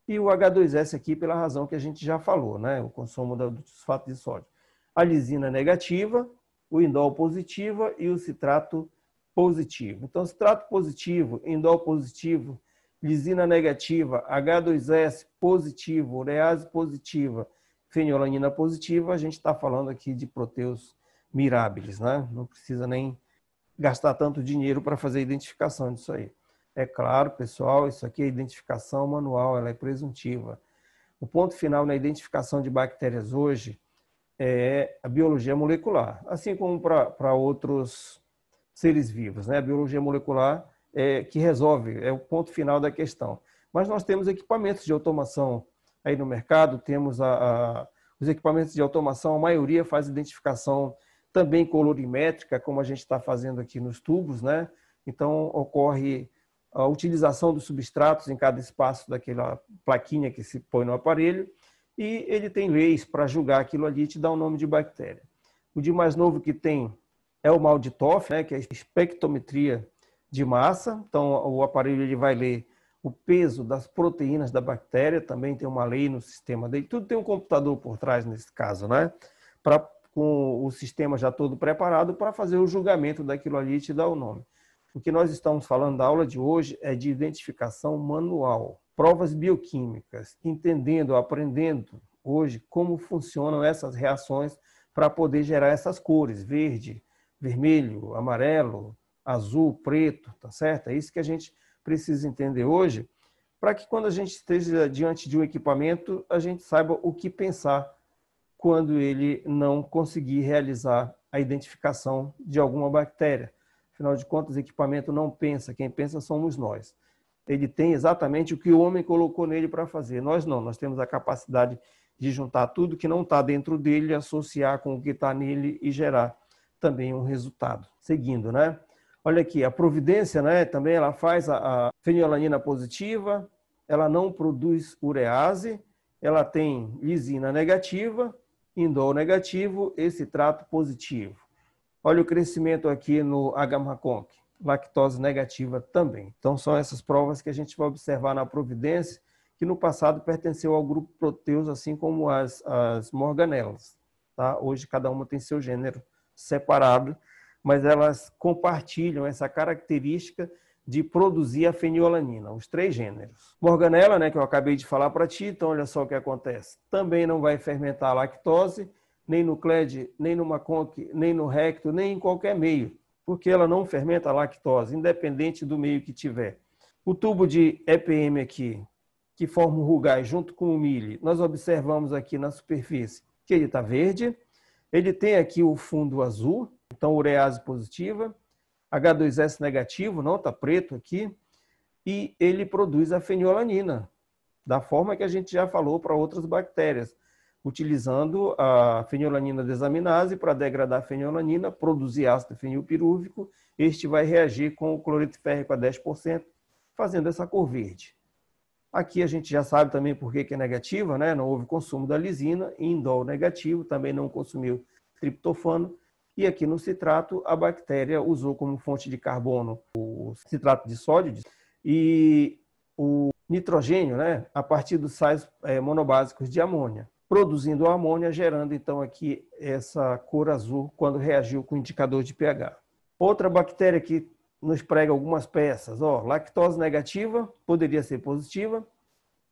[SPEAKER 1] E o H2S aqui, pela razão que a gente já falou, né? O consumo do sulfato de sódio. A lisina negativa, o indol positiva e o citrato positivo. Então, citrato positivo, indol positivo, lisina negativa, H2S positivo, urease positiva, fenilalanina positiva, a gente está falando aqui de Proteus mirabilis, né? Não precisa nem gastar tanto dinheiro para fazer a identificação disso aí. É claro, pessoal, isso aqui é identificação manual, ela é presuntiva. O ponto final na identificação de bactérias hoje é a biologia molecular, assim como para outros seres vivos, né? A biologia molecular é que resolve, é o ponto final da questão. Mas nós temos equipamentos de automação aí no mercado, temos os equipamentos de automação, a maioria faz identificação também colorimétrica, como a gente está fazendo aqui nos tubos, né? Então, ocorre a utilização dos substratos em cada espaço daquela plaquinha que se põe no aparelho, e ele tem leis para julgar aquilo ali e te dar o nome de bactéria. O de mais novo que tem é o MALDI-TOF, né, que é a espectrometria de massa. Então, o aparelho ele vai ler o peso das proteínas da bactéria, também tem uma lei no sistema dele. Tudo tem um computador por trás nesse caso, né? Com o sistema já todo preparado para fazer o julgamento daquilo ali e te dar o nome. O que nós estamos falando da aula de hoje é de identificação manual, provas bioquímicas, entendendo, aprendendo hoje como funcionam essas reações para poder gerar essas cores, verde, vermelho, amarelo, azul, preto, tá certo? É isso que a gente precisa entender hoje, para que quando a gente esteja diante de um equipamento, a gente saiba o que pensar quando ele não conseguir realizar a identificação de alguma bactéria. Afinal de contas, o equipamento não pensa, quem pensa somos nós. Ele tem exatamente o que o homem colocou nele para fazer. Nós não, nós temos a capacidade de juntar tudo que não está dentro dele, associar com o que está nele e gerar também um resultado. Seguindo, né? Olha aqui, a providência, né, também ela faz a fenilalanina positiva, ela não produz urease, ela tem lisina negativa, indol negativo e citrato positivo. Olha o crescimento aqui no H-Maconc, lactose negativa também. Então, são essas provas que a gente vai observar na providência, que no passado pertenceu ao grupo Proteus, assim como as morganelas. Tá? Hoje, cada uma tem seu gênero separado, mas elas compartilham essa característica de produzir a fenilalanina, os 3 gêneros. Morganela, né, que eu acabei de falar para ti, então olha só o que acontece. Também não vai fermentar a lactose, nem no CLED, nem no Maconc, nem no recto, nem em qualquer meio, porque ela não fermenta a lactose, independente do meio que tiver. O tubo de EPM aqui, que forma o rugaz junto com o milho, nós observamos aqui na superfície que ele está verde, ele tem aqui o fundo azul, então urease positiva, H2S negativo, não está preto aqui, e ele produz a fenilalanina, da forma que a gente já falou para outras bactérias, utilizando a fenilalanina desaminase para degradar a fenilalanina, produzir ácido fenilpirúvico, este vai reagir com o cloreto férrico a 10%, fazendo essa cor verde. Aqui a gente já sabe também por que é negativa, né? Não houve consumo da lisina, indol negativo, também não consumiu triptofano, e aqui no citrato a bactéria usou como fonte de carbono o citrato de sódio e o nitrogênio, né? A partir dos sais monobásicos de amônia, produzindo a amônia, gerando então aqui essa cor azul quando reagiu com o indicador de pH. Outra bactéria que nos prega algumas peças, ó, lactose negativa, poderia ser positiva,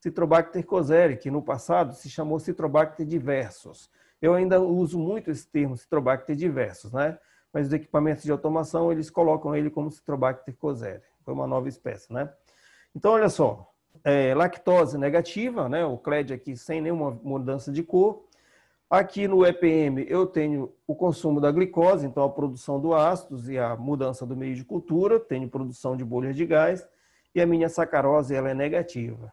[SPEAKER 1] Citrobacter kozeri, que no passado se chamou Citrobacter diversus. Eu ainda uso muito esse termo Citrobacter diversus, né? Mas os equipamentos de automação, eles colocam ele como Citrobacter kozeri. Foi uma nova espécie, né? Então, olha só, lactose negativa, né? O CLED aqui sem nenhuma mudança de cor. Aqui no EPM eu tenho o consumo da glicose, então a produção do ácidos e a mudança do meio de cultura, tenho produção de bolhas de gás, e a minha sacarose ela é negativa.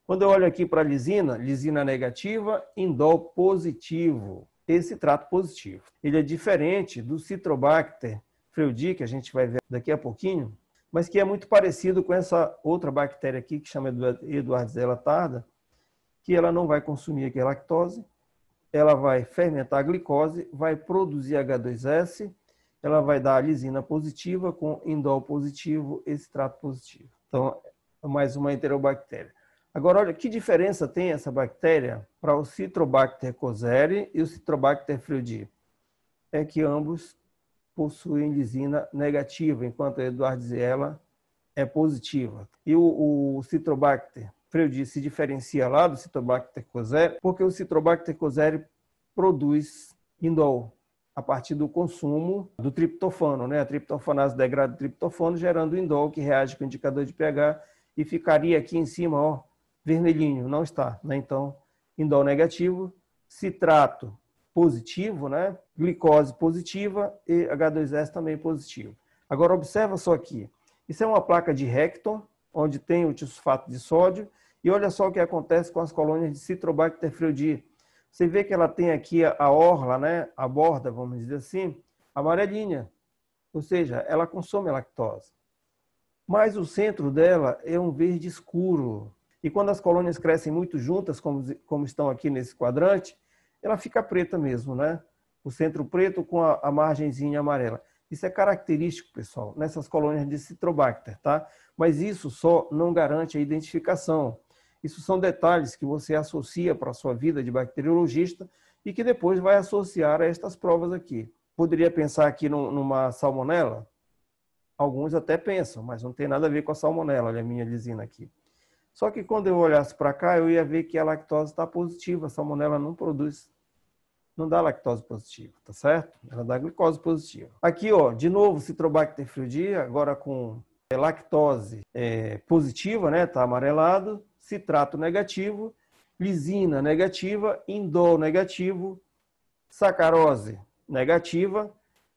[SPEAKER 1] Quando eu olho aqui para a lisina, lisina negativa, indol positivo, esse citrato positivo. Ele é diferente do Citrobacter freudii, que a gente vai ver daqui a pouquinho, mas que é muito parecido com essa outra bactéria aqui, que chama Edwardsella tarda, que ela não vai consumir aqui a lactose, ela vai fermentar a glicose, vai produzir H2S, ela vai dar a lisina positiva com indol positivo e citrato positivo. Então, é mais uma enterobactéria. Agora, olha, que diferença tem essa bactéria para o Citrobacter kozeri e o Citrobacter freudii? É que ambos possuem lisina negativa, enquanto a Edwardsella é positiva. E o Citrobacter freudii se diferencia lá do Citrobacter kozeri, porque o Citrobacter kozeri produz indol a partir do consumo do triptofano, né? A triptofanase degrada o triptofano, gerando indol que reage com o indicador de pH e ficaria aqui em cima, ó, vermelhinho. Não está, né? Então, indol negativo, citrato positivo, né? Glicose positiva e H2S também positivo. Agora, observa só aqui. Isso é uma placa de Hector, onde tem o tissulfato de sódio, e olha só o que acontece com as colônias de Citrobacter freudii. Você vê que ela tem aqui a orla, né? A borda, vamos dizer assim, amarelinha. Ou seja, ela consome a lactose. Mas o centro dela é um verde escuro. E quando as colônias crescem muito juntas, como estão aqui nesse quadrante, ela fica preta mesmo, né? O centro preto com a margenzinha amarela. Isso é característico, pessoal, nessas colônias de Citrobacter, tá? Mas isso só não garante a identificação. Isso são detalhes que você associa para a sua vida de bacteriologista e que depois vai associar a estas provas aqui. Poderia pensar aqui numa salmonela? Alguns até pensam, mas não tem nada a ver com a salmonela, olha a minha lisina aqui. Só que quando eu olhasse para cá, eu ia ver que a lactose está positiva. A salmonela não produz, não dá lactose positiva, tá certo? Ela dá glicose positiva. Aqui, ó, de novo, Citrobacter freudii, agora com lactose positiva, né? Tá amarelado, citrato negativo, lisina negativa, indol negativo, sacarose negativa,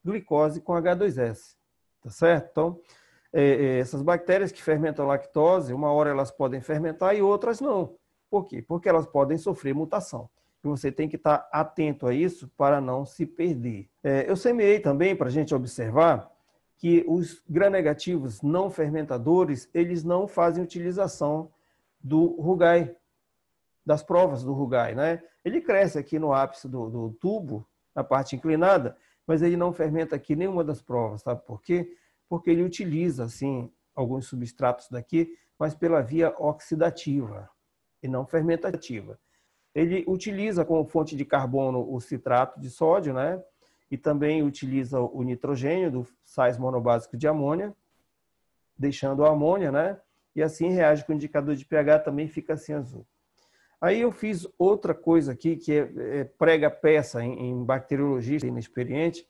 [SPEAKER 1] glicose com H2S, tá certo? Então, essas bactérias que fermentam lactose, uma hora elas podem fermentar e outras não. Por quê? Porque elas podem sofrer mutação. E você tem que estar atento a isso para não se perder. Eu semeei também, para a gente observar, que os gram-negativos não fermentadores, eles não fazem utilização do Rugai, das provas do Rugai, né? Ele cresce aqui no ápice do tubo, na parte inclinada, mas ele não fermenta aqui nenhuma das provas, sabe por quê? Porque ele utiliza, assim, alguns substratos daqui, mas pela via oxidativa e não fermentativa. Ele utiliza como fonte de carbono o citrato de sódio, né? E também utiliza o nitrogênio do sais monobásico de amônia, deixando a amônia, né? E assim reage com o indicador de pH, também fica assim azul. Aí eu fiz outra coisa aqui, que é prega peça em bacteriologista inexperiente,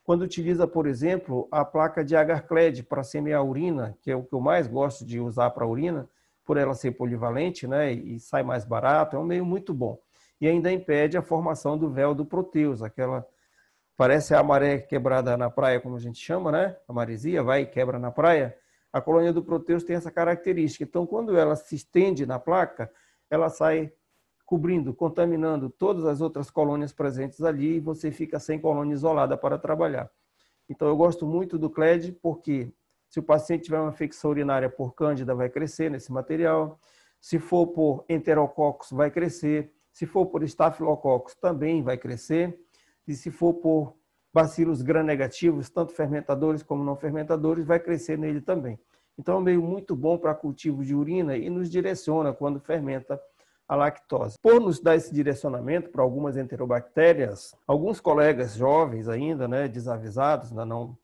[SPEAKER 1] quando utiliza, por exemplo, a placa de agar-cled para semear a urina, que é o que eu mais gosto de usar para a urina, por ela ser polivalente, né, e sai mais barato, é um meio muito bom. E ainda impede a formação do véu do proteus, aquela, parece a maré quebrada na praia, como a gente chama, né, a maresia, vai e quebra na praia. A colônia do proteus tem essa característica. Então, quando ela se estende na placa, ela sai cobrindo, contaminando todas as outras colônias presentes ali e você fica sem colônia isolada para trabalhar. Então, eu gosto muito do CLED porque se o paciente tiver uma infecção urinária por cândida, vai crescer nesse material. Se for por enterococcus, vai crescer. Se for por estafilococcus, também vai crescer. E se for por bacilos gram-negativos, tanto fermentadores como não fermentadores, vai crescer nele também. Então, é um meio muito bom para cultivo de urina e nos direciona quando fermenta a lactose. Por nos dar esse direcionamento para algumas enterobactérias, alguns colegas jovens ainda, né, desavisados, ainda não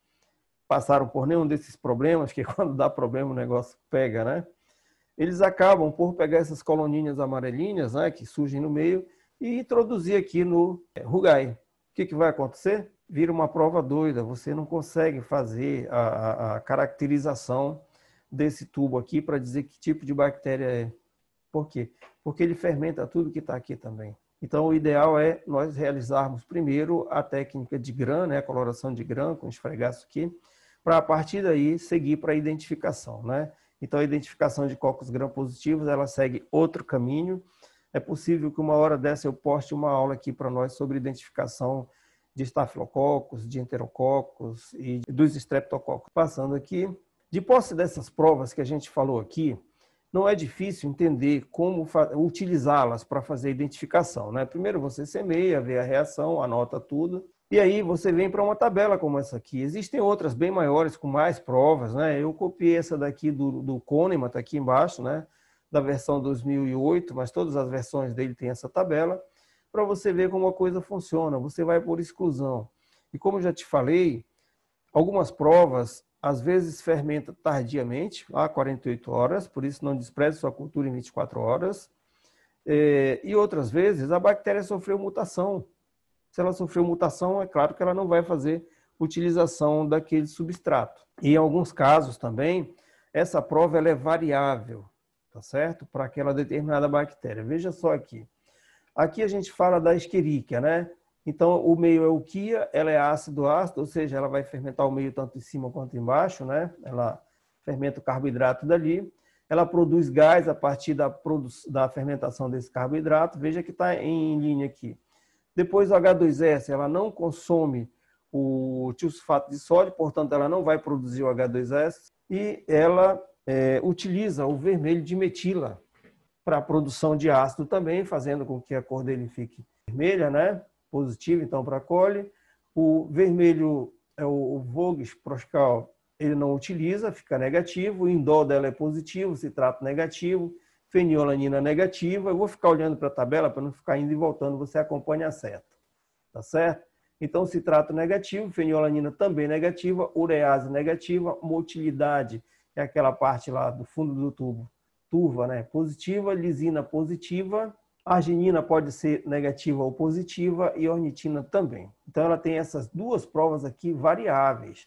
[SPEAKER 1] passaram por nenhum desses problemas, que quando dá problema o negócio pega, né? Eles acabam por pegar essas coloninhas amarelinhas, né, que surgem no meio, e introduzir aqui no Rugai. O que vai acontecer? Vira uma prova doida, você não consegue fazer a caracterização desse tubo aqui para dizer que tipo de bactéria é. Por quê? Porque ele fermenta tudo que está aqui também. Então, o ideal é nós realizarmos primeiro a técnica de gram, né, a coloração de gram com esfregaço aqui, para a partir daí seguir para a identificação, né? Então, a identificação de cocos gram positivos, ela segue outro caminho. É possível que uma hora dessa eu poste uma aula aqui para nós sobre identificação de estafilococos, de enterococos e dos streptococos. Passando aqui, de posse dessas provas que a gente falou aqui, não é difícil entender como utilizá-las para fazer a identificação, né? Primeiro você semeia, vê a reação, anota tudo, e aí você vem para uma tabela como essa aqui. Existem outras bem maiores, com mais provas, né? Eu copiei essa daqui do Kahneman, está aqui embaixo, né? Da versão 2008, mas todas as versões dele têm essa tabela, para você ver como a coisa funciona. Você vai por exclusão. E como eu já te falei, algumas provas às vezes fermenta tardiamente, há 48 horas, por isso não despreze sua cultura em 24 horas. E outras vezes a bactéria sofreu mutação. Se ela sofreu mutação, é claro que ela não vai fazer utilização daquele substrato. E em alguns casos também, essa prova ela é variável, tá certo? Para aquela determinada bactéria. Veja só aqui. Aqui a gente fala da Escherichia, né? Então, o meio é o quia, ela é ácido-ácido, ou seja, ela vai fermentar o meio tanto em cima quanto embaixo, né? Ela fermenta o carboidrato dali. Ela produz gás a partir da fermentação desse carboidrato. Veja que está em linha aqui. Depois, o H2S, ela não consome o tiosulfato de sódio, portanto, ela não vai produzir o H2S. E ela utiliza o vermelho de metila para a produção de ácido também, fazendo com que a cor dele fique vermelha, né? Positivo, então, para a cole. O vermelho, o Voges Proscal, ele não utiliza, fica negativo. O indol dela é positivo, citrato negativo. Fenilalanina negativa. Eu vou ficar olhando para a tabela para não ficar indo e voltando, você acompanha a seta. Tá certo? Então, citrato negativo, fenilalanina também negativa, urease negativa, motilidade é aquela parte lá do fundo do tubo, turva, né? Positiva, lisina positiva, arginina pode ser negativa ou positiva e ornitina também. Então, ela tem essas duas provas aqui variáveis.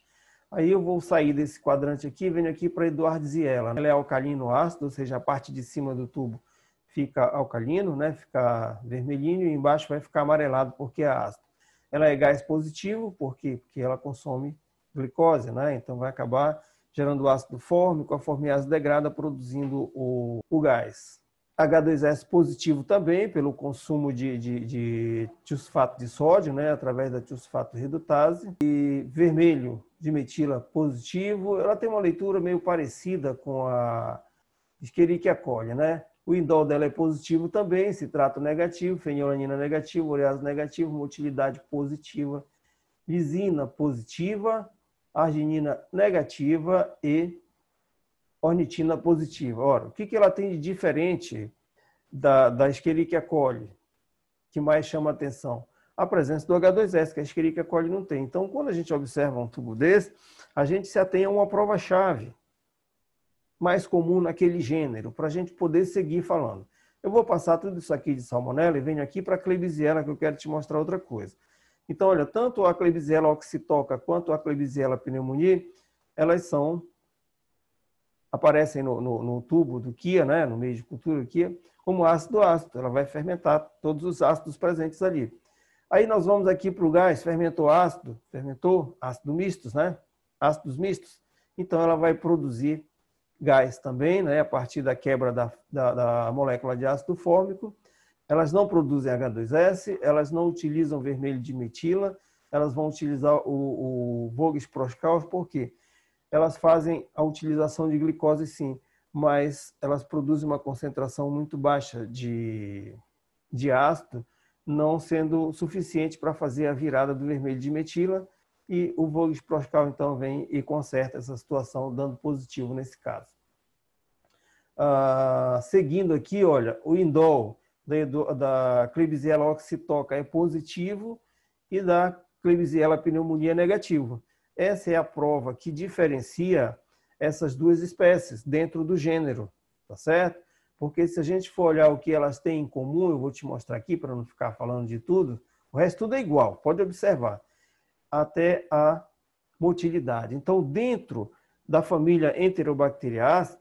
[SPEAKER 1] Aí eu vou sair desse quadrante aqui e venho aqui para Edwardziella. Ela é alcalino ácido, ou seja, a parte de cima do tubo fica alcalino, né? Fica vermelhinho e embaixo vai ficar amarelado porque é ácido. Ela é gás positivo, porque ela consome glicose, né? Então vai acabar gerando ácido fórmico, a formiase degrada produzindo o gás. H2S positivo também, pelo consumo de tiosulfato de sódio, né, através da tiosulfato redutase. E vermelho de metila positivo, ela tem uma leitura meio parecida com a Escherichia coli, né? O indol dela é positivo também, citrato negativo, fenilalanina negativo, urease negativo, motilidade positiva, lisina positiva, arginina negativa e ornitina positiva. Ora, o que ela tem de diferente da Escherichia coli, que mais chama a atenção? A presença do H2S, que a Escherichia coli não tem. Então, quando a gente observa um tubo desse, a gente se atém a uma prova-chave mais comum naquele gênero, para a gente poder seguir falando. Eu vou passar tudo isso aqui de salmonela e venho aqui para a Klebsiella, que eu quero te mostrar outra coisa. Então, olha, tanto a Klebsiella oxytoca quanto a Klebsiella pneumoniae, elas aparecem no tubo do quia, né, no meio de cultura do quia, como ácido-ácido. Ela vai fermentar todos os ácidos presentes ali. Aí nós vamos aqui para o gás, fermentou ácido mistos, né? Ácidos mistos. Então, ela vai produzir gás também, né, a partir da quebra da molécula de ácido fórmico. Elas não produzem H2S, elas não utilizam vermelho de metila, elas vão utilizar o Voges Proscal, por quê? Elas fazem a utilização de glicose sim, mas elas produzem uma concentração muito baixa de ácido, não sendo suficiente para fazer a virada do vermelho de metila, e o Voges Proscal então vem e conserta essa situação, dando positivo nesse caso. Seguindo aqui, olha, o indol da Klebsiella oxytoca é positivo e da Klebsiella pneumoniae é negativo. Essa é a prova que diferencia essas duas espécies dentro do gênero, tá certo? Porque se a gente for olhar o que elas têm em comum, eu vou te mostrar aqui para não ficar falando de tudo, o resto tudo é igual, pode observar, até a motilidade. Então, dentro da família Enterobacteriaceae,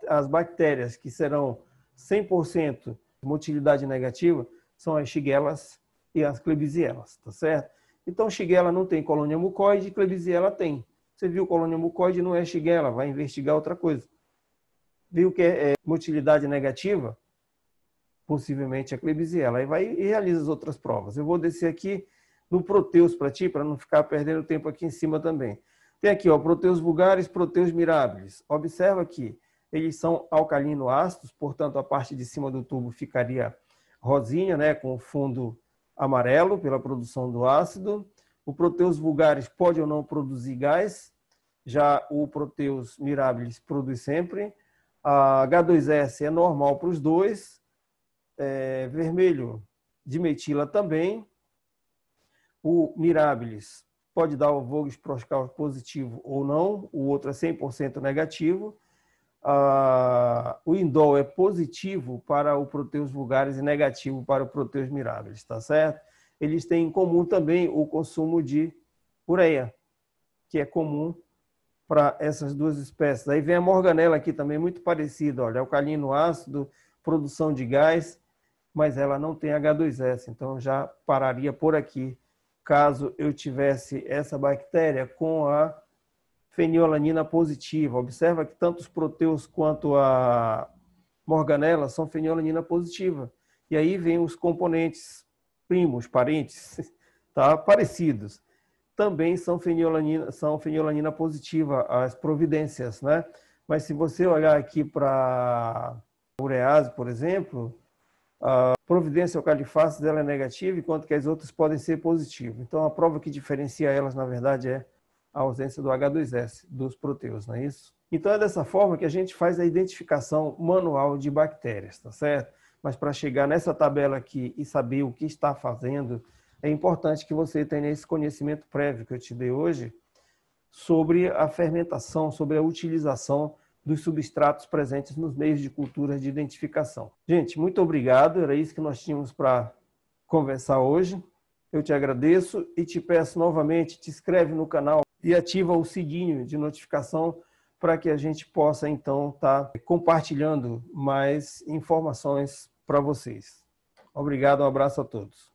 [SPEAKER 1] as bactérias que serão 100% motilidade negativa são as Shigella e as Klebsiellas, tá certo? Então, Shigella não tem colônia mucoide, Klebsiella tem. Você viu colônia mucoide, não é Shigella, vai investigar outra coisa. Viu que é motilidade negativa? Possivelmente é Klebsiella. Aí vai e realiza as outras provas. Eu vou descer aqui no Proteus para ti, para não ficar perdendo tempo aqui em cima também. Tem aqui, ó, Proteus vulgaris, Proteus mirabilis. Observa aqui, eles são alcalino-ácidos, portanto, a parte de cima do tubo ficaria rosinha, né, com o fundo amarelo pela produção do ácido. O Proteus vulgaris pode ou não produzir gás, já o Proteus mirabilis produz sempre. A H2S é normal para os dois, vermelho de metila também. O mirabilis pode dar o Voges Proscal positivo ou não, o outro é 100% negativo. O indol é positivo para o Proteus vulgaris e negativo para o Proteus mirabilis, tá certo? Eles têm em comum também o consumo de ureia, que é comum para essas duas espécies. Aí vem a morganela aqui também, muito parecida, olha, alcalino ácido, produção de gás, mas ela não tem H2S, então eu já pararia por aqui, caso eu tivesse essa bactéria com a fenilalanina positiva. Observa que tanto os proteus quanto a morganela são fenilalanina positiva. E aí vem os componentes primos, parentes, tá? Parecidos. Também são fenilalanina positiva, as providências, né? Mas se você olhar aqui para a urease, por exemplo, a providência alcalifácea dela é negativa, enquanto que as outras podem ser positivas. Então, a prova que diferencia elas, na verdade, é a ausência do H2S, dos proteus, não é isso? Então, é dessa forma que a gente faz a identificação manual de bactérias, tá certo? Mas para chegar nessa tabela aqui e saber o que está fazendo, é importante que você tenha esse conhecimento prévio que eu te dei hoje sobre a fermentação, sobre a utilização dos substratos presentes nos meios de cultura de identificação. Gente, muito obrigado, era isso que nós tínhamos para conversar hoje. Eu te agradeço e te peço novamente, te inscreve no canal e ativa o sininho de notificação para que a gente possa, então, estar compartilhando mais informações para vocês. Obrigado, um abraço a todos.